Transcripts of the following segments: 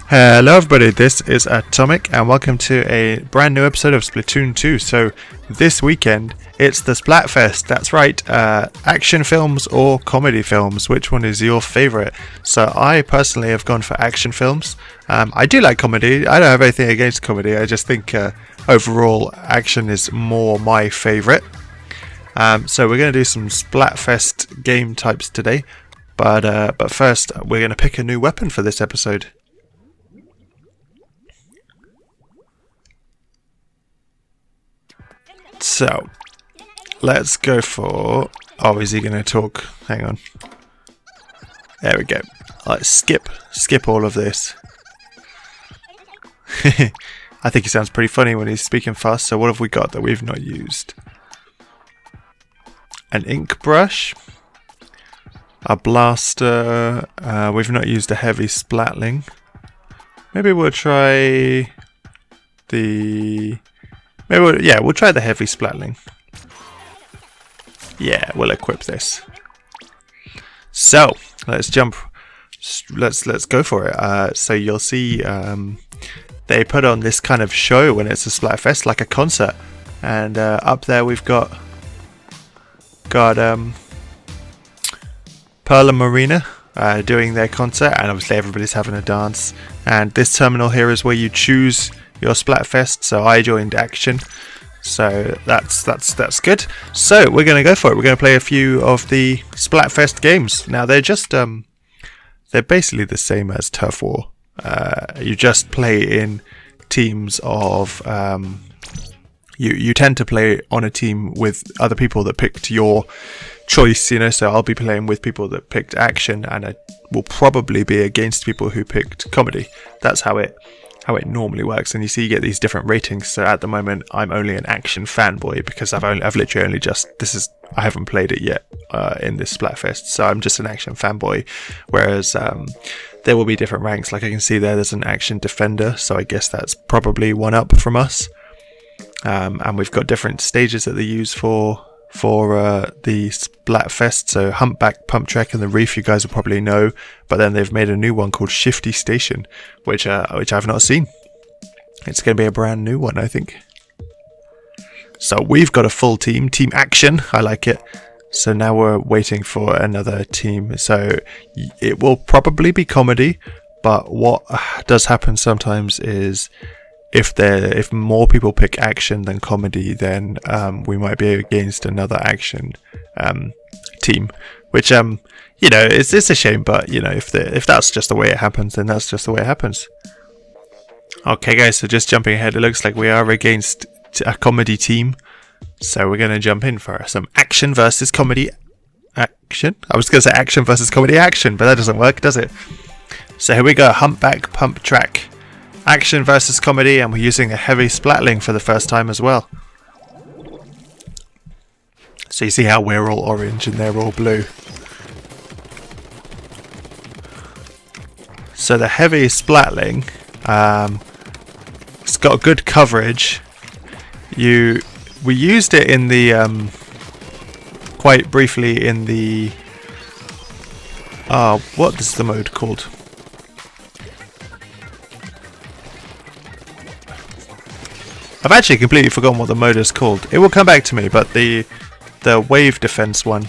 Hello everybody, this is Atomic and welcome to a brand new episode of Splatoon 2. So this weekend it's the Splatfest, that's right, action films or comedy films, which one is your favourite? So I personally have gone for action films. I do like comedy, I don't have anything against comedy, I just think overall action is more my favourite. So we're going to do some Splatfest game types today, but first we're going to pick a new weapon for this episode. So, let's go for... Oh, is he going to talk? Hang on. There we go. Let's skip all of this. I think he sounds pretty funny when he's speaking fast, so what have we got that we've not used? An ink brush. A blaster. We've not used a Heavy Splatling. Maybe we'll try the... we'll try the Heavy Splatling. Yeah, we'll equip this. So let's jump. Let's go for it. So you'll see they put on this kind of show when it's a Splatfest, like a concert, and up there we've got Pearl and Marina doing their concert, and obviously everybody's having a dance. And this terminal here is where you choose your Splatfest, so I joined action, so that's good. So we're going to go for it. We're going to play a few of the Splatfest games. Now they're just they're basically the same as Turf War. You just play in teams of you tend to play on a team with other people that picked your choice, you know, so I'll be playing with people that picked action, and I will probably be against people who picked comedy. That's how it normally works, and you see you get these different ratings. So at the moment I'm only an action fanboy because I've literally only just I haven't played it yet in this Splatfest, so I'm just an action fanboy, whereas there will be different ranks. Like I can see there's an action defender, so I guess that's probably one up from us, and we've got different stages that they use for the Splatfest. So Humpback Pump Track and the Reef you guys will probably know, but then they've made a new one called Shifty Station, which I've not seen. It's going to be a brand new one, I think. So we've got a full team action, I like it. So now we're waiting for another team, so it will probably be comedy, but what does happen sometimes is if more people pick action than comedy, then we might be against another action team, which you know, it's a shame, but you know, if that's just the way it happens, then that's just the way it happens. Okay guys, so just jumping ahead, it looks like we are against a comedy team, so we're going to jump in for some action versus comedy action. I was going to say action versus comedy action, but that doesn't work, does it? So here we go, Humpback Pump Track. Action versus comedy, and we're using a Heavy Splatling for the first time as well. So you see how we're all orange and they're all blue. So the Heavy Splatling, it's got good coverage. We used it in the quite briefly in the what is the mode called? I've actually completely forgotten what the mode is called. It will come back to me, but the wave defense one.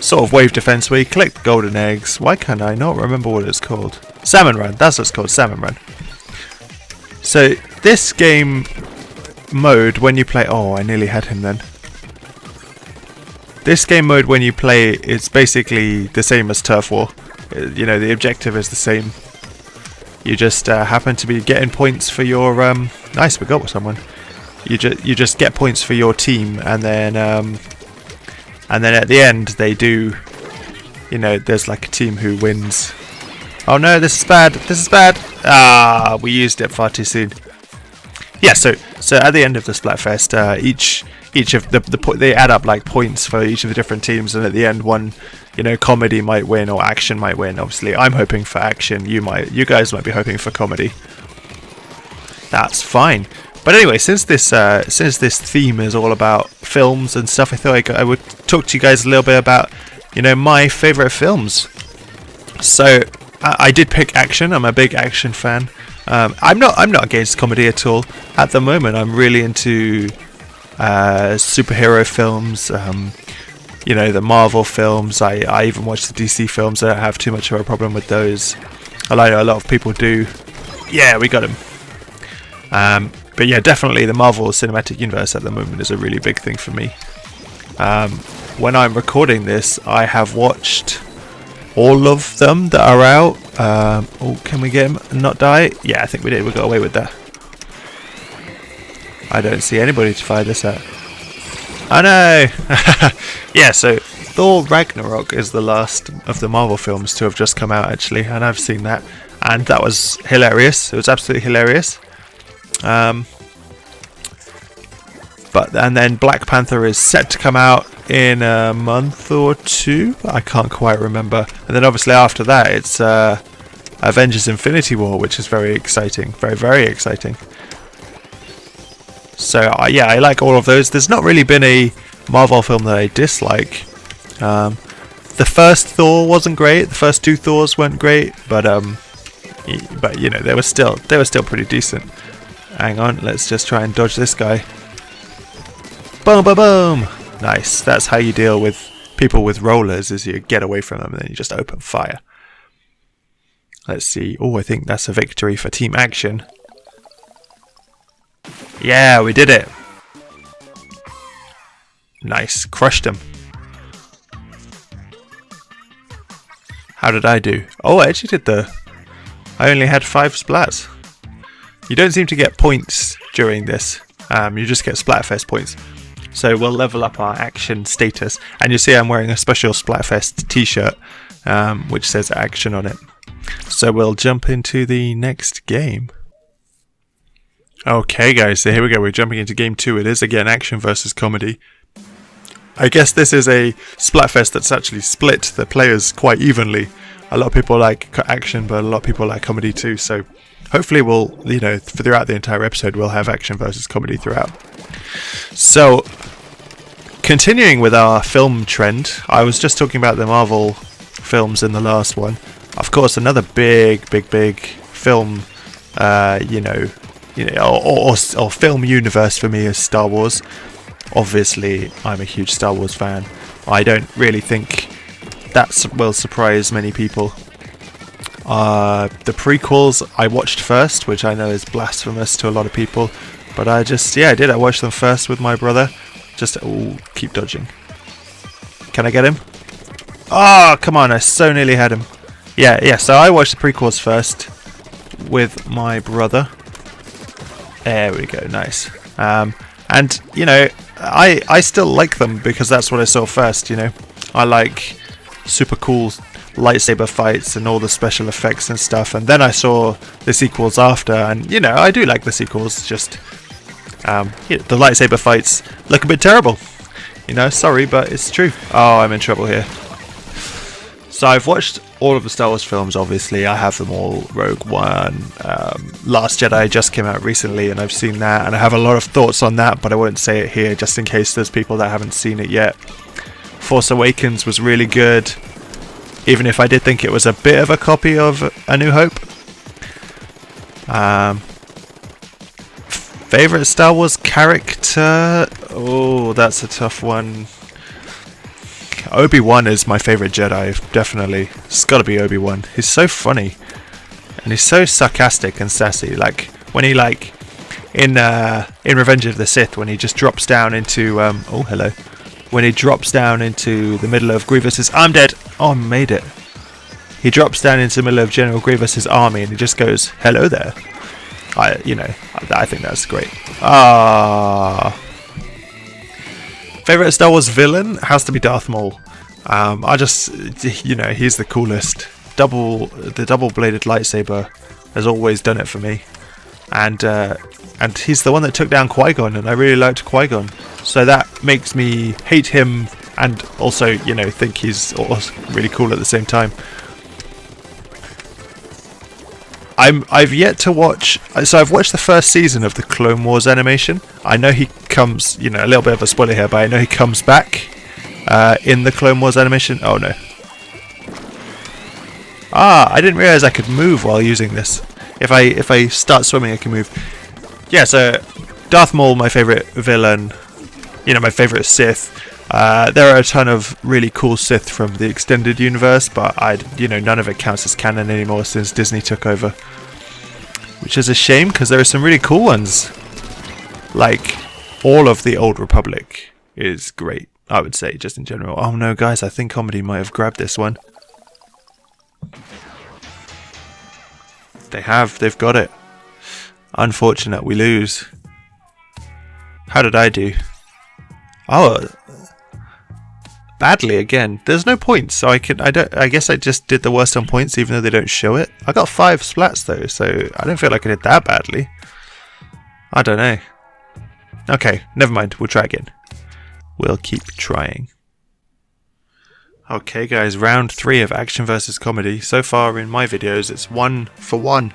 Sort of wave defense where you collect golden eggs. Why can't I not remember what it's called? Salmon Run, that's what it's called, Salmon Run. So this game mode when you play... Oh, I nearly had him then. This game mode when you play is basically the same as Turf War. You know, the objective is the same. You just happen to be getting points for your... nice, we got someone. You just get points for your team, and then at the end they do... You know, there's like a team who wins. Oh no, this is bad. This is bad. Ah, we used it far too soon. Yeah, so at the end of the Splatfest, each of they add up like points for each of the different teams, and at the end one, you know, comedy might win or action might win. Obviously, I'm hoping for action. You guys might be hoping for comedy. That's fine. But anyway, since this theme is all about films and stuff, I thought I would talk to you guys a little bit about, you know, my favourite films. So I did pick action. I'm a big action fan. I'm not against comedy at all. At the moment, I'm really into superhero films. You know, the Marvel films. I even watch the DC films. I don't have too much of a problem with those. I know a lot of people do. Yeah, we got him. But yeah, definitely the Marvel Cinematic Universe at the moment is a really big thing for me. When I'm recording this, I have watched all of them that are out. Oh, can we get him and not die? Yeah, I think we did. We got away with that. I don't see anybody to fire this at. Oh no! Yeah, so Thor Ragnarok is the last of the Marvel films to have just come out, actually, and I've seen that, and that was hilarious. It was absolutely hilarious. And then Black Panther is set to come out in a month or two. I can't quite remember. And then obviously after that, it's Avengers: Infinity War, which is very exciting, very, very exciting. So yeah, I like all of those. There's not really been a Marvel film that I dislike. The first Thor wasn't great. The first two Thors weren't great, but you know, they were still pretty decent. Hang on, let's just try and dodge this guy. Boom, boom, boom. Nice. That's how you deal with people with rollers, is you get away from them and then you just open fire. Let's see. Oh, I think that's a victory for Team Action. Yeah, we did it. Nice. Crushed him. How did I do? Oh, I actually did I only had 5 splats. You don't seem to get points during this. You just get Splatfest points. So we'll level up our action status. And you see I'm wearing a special Splatfest t-shirt, which says action on it. So we'll jump into the next game. Okay guys, so here we go. We're jumping into game 2. It is again action versus comedy. I guess this is a Splatfest that's actually split the players quite evenly. A lot of people like action, but a lot of people like comedy too. So hopefully we'll, you know, throughout the entire episode, we'll have action versus comedy throughout. So, continuing with our film trend, I was just talking about the Marvel films in the last one. Of course, another big film, or film universe for me is Star Wars. Obviously, I'm a huge Star Wars fan. I don't really think that will surprise many people. The prequels I watched first, which I know is blasphemous to a lot of people, but I did. I watched them first with my brother. Keep dodging. Can I get him? Oh, come on, I so nearly had him. Yeah, so I watched the prequels first with my brother. There we go, nice. And, you know, I still like them because that's what I saw first, you know. I like super cool lightsaber fights and all the special effects and stuff, and then I saw the sequels after, and, you know, I do like the sequels, just the lightsaber fights look a bit terrible. You know, sorry, but it's true. Oh, I'm in trouble here. So I've watched all of the Star Wars films, obviously. I have them all. Rogue One, Last Jedi just came out recently, and I've seen that, and I have a lot of thoughts on that, but I won't say it here just in case there's people that haven't seen it yet. Force Awakens was really good, even if I did think it was a bit of a copy of A New Hope. Favorite Star Wars character? Oh, that's a tough one. Obi-Wan is my favorite Jedi, definitely. It's got to be Obi-Wan. He's so funny, and he's so sarcastic and sassy. Like when he in Revenge of the Sith, when he just drops down into when he drops down into the middle of Grievous's. I'm dead. Oh, I made it. He drops down into the middle of General Grievous's army, and he just goes, "Hello there." I think that's great. Favorite Star Wars villain has to be Darth Maul. He's the coolest. The double-bladed lightsaber has always done it for me, and he's the one that took down Qui-Gon, and I really liked Qui-Gon, so that makes me hate him, and also, you know, think he's really cool at the same time. I've yet to watch. So I've watched the first season of the Clone Wars animation. I know he comes. You know, a little bit of a spoiler here, but I know he comes back in the Clone Wars animation. Oh no. Ah, I didn't realize I could move while using this. If I start swimming, I can move. Yeah, so Darth Maul, my favorite villain. You know, my favorite Sith. There are a ton of really cool Sith from the extended universe, but none of it counts as canon anymore since Disney took over. Which is a shame, because there are some really cool ones. Like, all of the Old Republic is great, I would say, just in general. Oh no, guys, I think comedy might have grabbed this one. They've got it. Unfortunate, we lose. How did I do? Oh, badly again. There's no points, so I guess I just did the worst on points, even though they don't show it. I got 5 splats though, so I don't feel like I did that badly. I don't know. Okay, never mind. We'll try again. We'll keep trying. Okay, guys, round 3 of action versus comedy. So far in my videos, it's 1 for 1.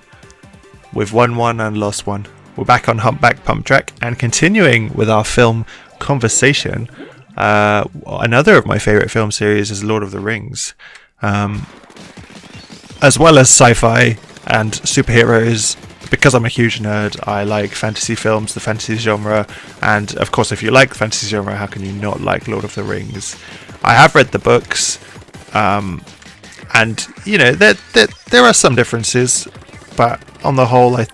We've won 1 and lost 1. We're back on Humpback Pump Track and continuing with our film conversation. Another of my favourite film series is Lord of the Rings. As well as sci-fi and superheroes. Because I'm a huge nerd, I like fantasy films, the fantasy genre, and of course if you like the fantasy genre, how can you not like Lord of the Rings? I have read the books, and you know, there are some differences, but on the whole, I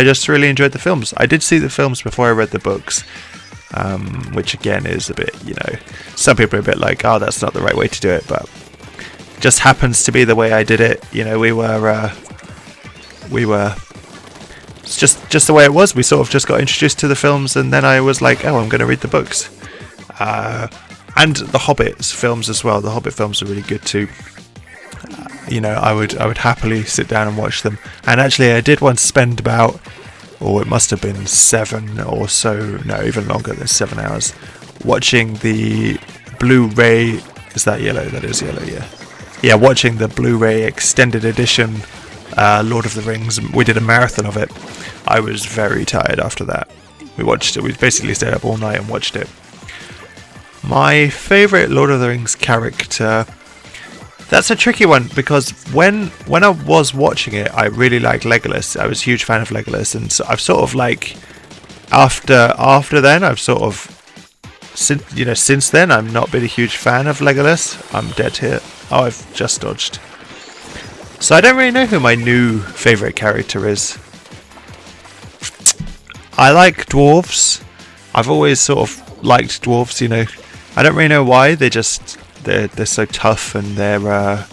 just really enjoyed the films. I did see the films before I read the books, which again is a bit, some people are a bit like, oh, that's not the right way to do it, but just happens to be the way I did it. You know, we were it's just the way it was. We sort of just got introduced to the films, and then I was like, oh, I'm going to read the books. And the Hobbit films as well. The Hobbit films are really good too. I would happily sit down and watch them. And actually, I did once spend about, it must have been 7 or so, no, even longer than 7 hours, watching the Blu-ray. Is that yellow? That is yellow, yeah. Yeah, watching the Blu-ray extended edition Lord of the Rings. We did a marathon of it. I was very tired after that. We watched it. We basically stayed up all night and watched it. My favourite Lord of the Rings character, that's a tricky one, because when I was watching it, I really liked Legolas. I was a huge fan of Legolas, and so I've sort of like after then I've sort of since then I've not been a huge fan of Legolas. I'm dead here. Oh, I've just dodged. So I don't really know who my new favourite character is. I like dwarves. I've always sort of liked dwarves, I don't really know why. They're so tough, and they're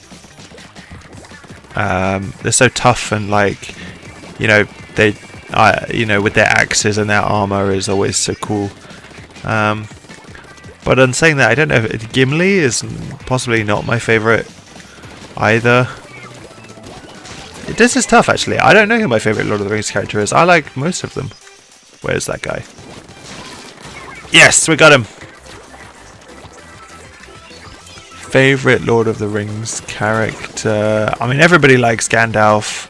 so tough, and like, with their axes and their armor is always so cool. But on saying that, I don't know. Gimli is possibly not my favorite either. This is tough, actually. I don't know who my favorite Lord of the Rings character is. I like most of them. Where's that guy? Yes, we got him. Favorite Lord of the Rings character. I mean, everybody likes Gandalf.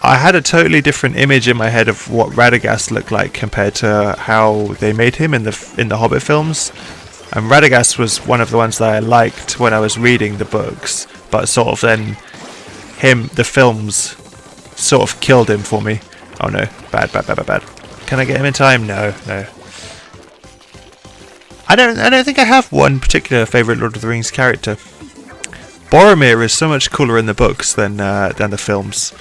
I had a totally different image in my head of what Radagast looked like compared to how they made him in the Hobbit films. And Radagast was one of the ones that I liked when I was reading the books, but sort of then the films sort of killed him for me. Oh no, bad. Can I get him in time? No. I don't think I have one particular favourite Lord of the Rings character. Boromir is so much cooler in the books than the films,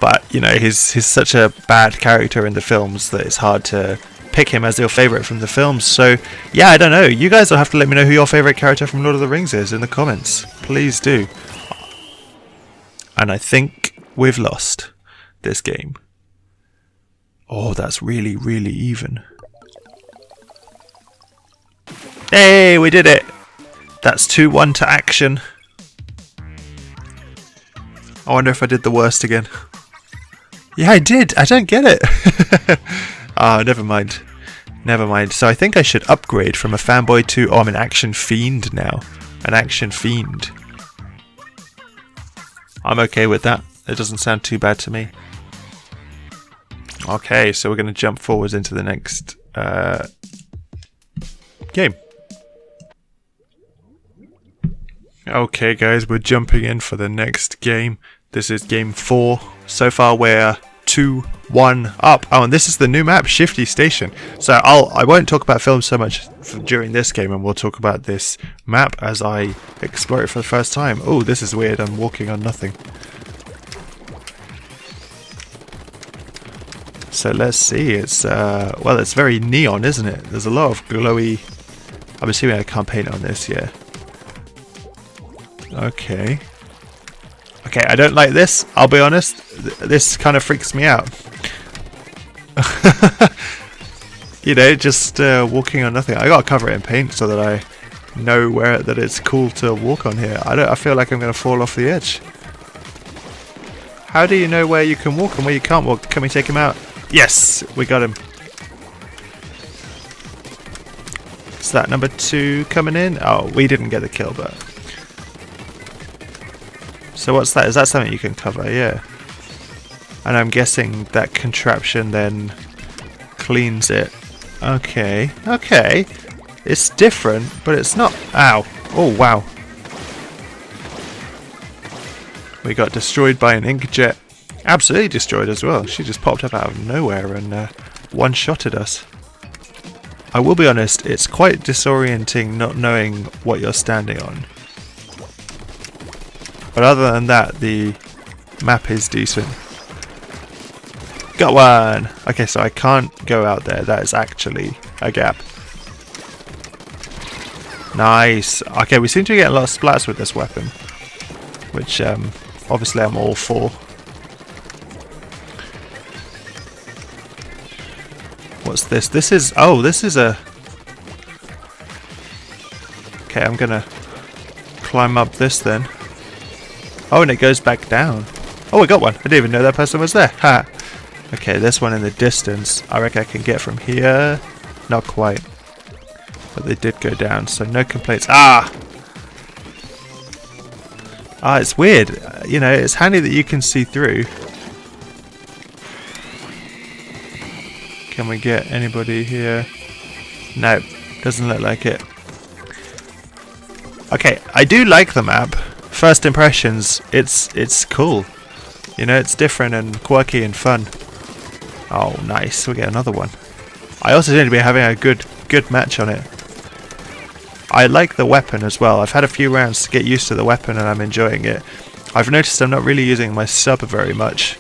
but he's such a bad character in the films that it's hard to pick him as your favourite from the films. So yeah, I don't know. You guys will have to let me know who your favourite character from Lord of the Rings is in the comments. Please do. And I think we've lost this game. Oh, that's really, really even. Hey, we did it! That's 2-1 to action. I wonder if I did the worst again. Yeah, I did. I don't get it. Never mind. So I think I should upgrade from a fanboy to... Oh, I'm an action fiend now. An action fiend. I'm okay with that. It doesn't sound too bad to me. Okay, so we're going to jump forwards into the next game. Okay guys, we're jumping in for the next game. This is game 4. So far we're 2-1 up. Oh, and this is the new map, Shifty Station. So I won't talk about films so much during this game, and we'll talk about this map as I explore it for the first time. Oh, this is weird. I'm walking on nothing. So let's see. It's well, it's very neon, isn't it? There's a lot of glowy. I'm assuming I can't paint on this, yeah. Okay. Okay, I don't like this, I'll be honest. This kind of freaks me out. You know, just walking on nothing. I gotta cover it in paint so that I know that it's cool to walk on here. I feel like I'm gonna fall off the edge. How do you know where you can walk and where you can't walk? Can we take him out? Yes, we got him. Is that number 2 coming in? Oh, we didn't get the kill, but... So what's that? Is that something you can cover? Yeah. And I'm guessing that contraption then cleans it. Okay. Okay. It's different, but it's not... Ow. Oh, wow. We got destroyed by an inkjet. Absolutely destroyed as well. She just popped up out of nowhere and one-shotted us. I will be honest, it's quite disorienting not knowing what you're standing on. But other than that, the map is decent. Got one! Okay, so I can't go out there. That is actually a gap. Nice! Okay, we seem to get a lot of splats with this weapon. Which, obviously I'm all for. What's this? This is... Oh, this is a... Okay, I'm gonna climb up this then. Oh, and it goes back down. Oh, we got one. I didn't even know that person was there. Ha! Okay, this one in the distance. I reckon I can get from here. Not quite. But they did go down, so no complaints. Ah! Ah, it's weird. You know, it's handy that you can see through. Can we get anybody here? No, doesn't look like it. Okay, I do like the map. First impressions, it's cool. You know, it's different and quirky and fun. Oh, nice. We get another one. I also seem to be having a good match on it. I like the weapon as well. I've had a few rounds to get used to the weapon and I'm enjoying it. I've noticed I'm not really using my sub very much.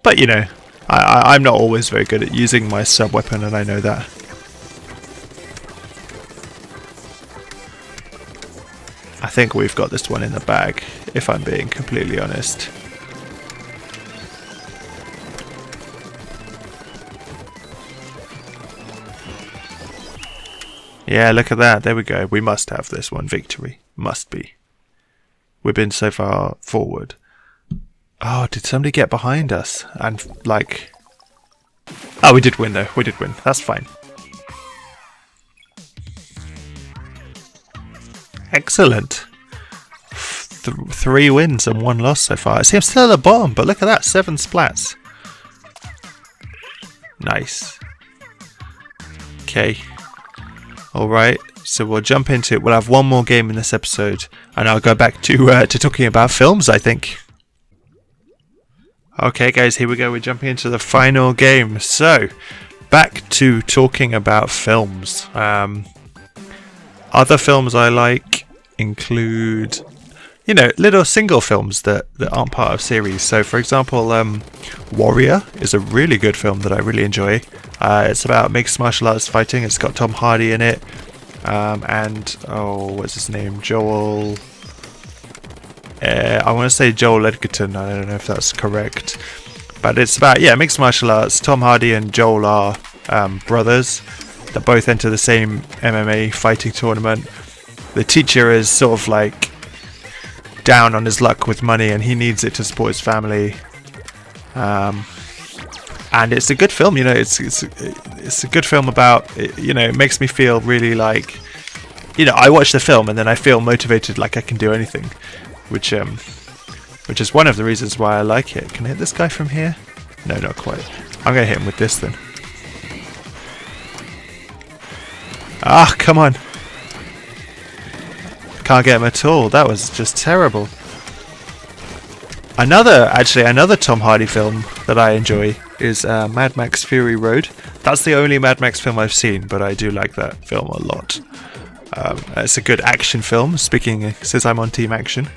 But you know, I'm not always very good at using my sub weapon, and I know that. I think we've got this one in the bag, if I'm being completely honest. Yeah, look at that. There we go. We must have this one. Victory. Must be. We've been so far forward. Oh, did somebody get behind us? And, like... Oh, we did win, though. We did win. That's fine. Excellent. 3 wins and 1 loss so far. See, I'm still at the bottom, but look at that. 7 splats. Nice. Okay. Alright, so we'll jump into it. We'll have one more game in this episode, and I'll go back to talking about films, I think. Okay guys, here we go. We're jumping into the final game. So, back to talking about films. Other films I like include, you know, little single films that aren't part of series. So, for example, Warrior is a really good film that I really enjoy. It's about mixed martial arts fighting. It's got Tom Hardy in it. And, oh, what's his name? Joel... I want to say Joel Edgerton. I don't know if that's correct. But it's about, yeah, mixed martial arts. Tom Hardy and Joel are brothers that both enter the same MMA fighting tournament. The teacher is sort of like down on his luck with money and he needs it to support his family. And it's a good film, you know. It's a good film about, you know, it makes me feel really like, you know, I watch the film and then I feel motivated, like I can do anything, which is one of the reasons why I like it. Can I hit this guy from here? No, not quite. I'm gonna hit him with this then. Ah, come on. Can't get him at all. That was just terrible. Another Tom Hardy film that I enjoy is Mad Max Fury Road. That's the only Mad Max film I've seen, but I do like that film a lot. It's a good action film, since I'm on Team Action.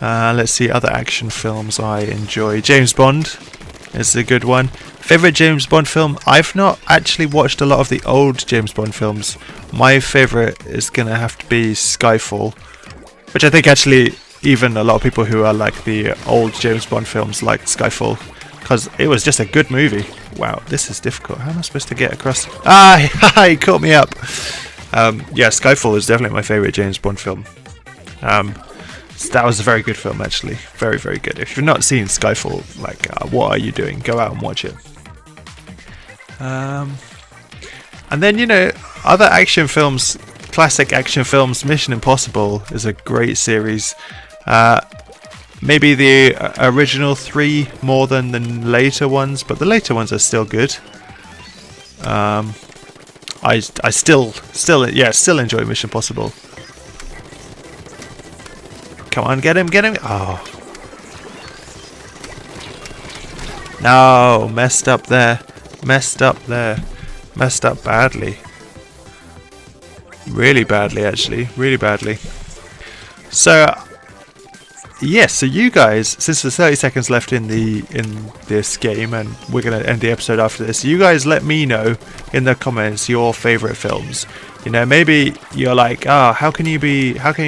Let's see other action films I enjoy. James Bond is a good one. Favourite James Bond film? I've not actually watched a lot of the old James Bond films. My favourite is going to have to be Skyfall, which I think actually even a lot of people who are like the old James Bond films like Skyfall, because it was just a good movie. Wow, this is difficult. How am I supposed to get across? Ah, he caught me up. Yeah, Skyfall is definitely my favourite James Bond film. That was a very good film, actually. Very, very good. If you've not seen Skyfall, like, what are you doing? Go out and watch it. And then, you know, other action films, classic action films. Mission Impossible is a great series. Maybe the original 3 more than the later ones, but the later ones are still good. I still enjoy Mission Impossible. Come on, get him! Oh. No, messed up badly. Really badly, actually. Really badly. So, yes, so you guys, since there's 30 seconds left in this game, and we're going to end the episode after this, you guys let me know in the comments your favourite films. You know, maybe you're like, how can you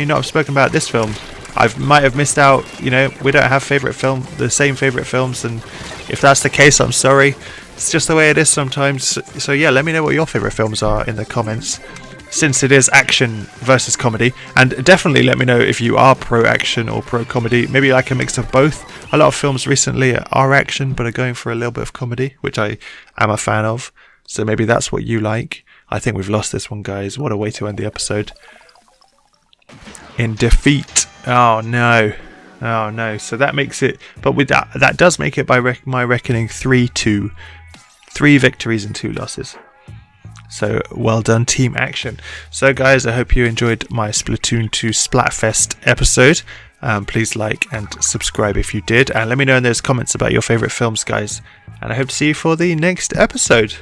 not have spoken about this film? I might have missed out. You know, we don't have the same favourite films, and if that's the case, I'm sorry. It's just the way it is sometimes. So yeah, let me know what your favourite films are in the comments, since it is action versus comedy. And definitely let me know if you are pro action or pro comedy. Maybe like a mix of both. A lot of films recently are action but are going for a little bit of comedy, which I am a fan of. So maybe that's what you like. I think we've lost this one, guys. What a way to end the episode. In defeat. Oh no. So that makes it, but with that does make it by my reckoning 3-2. 3 victories and 2 losses. So well done, Team Action. So guys, I hope you enjoyed my Splatoon 2 Splatfest episode. Please like and subscribe if you did, and let me know in those comments about your favourite films, guys. And I hope to see you for the next episode.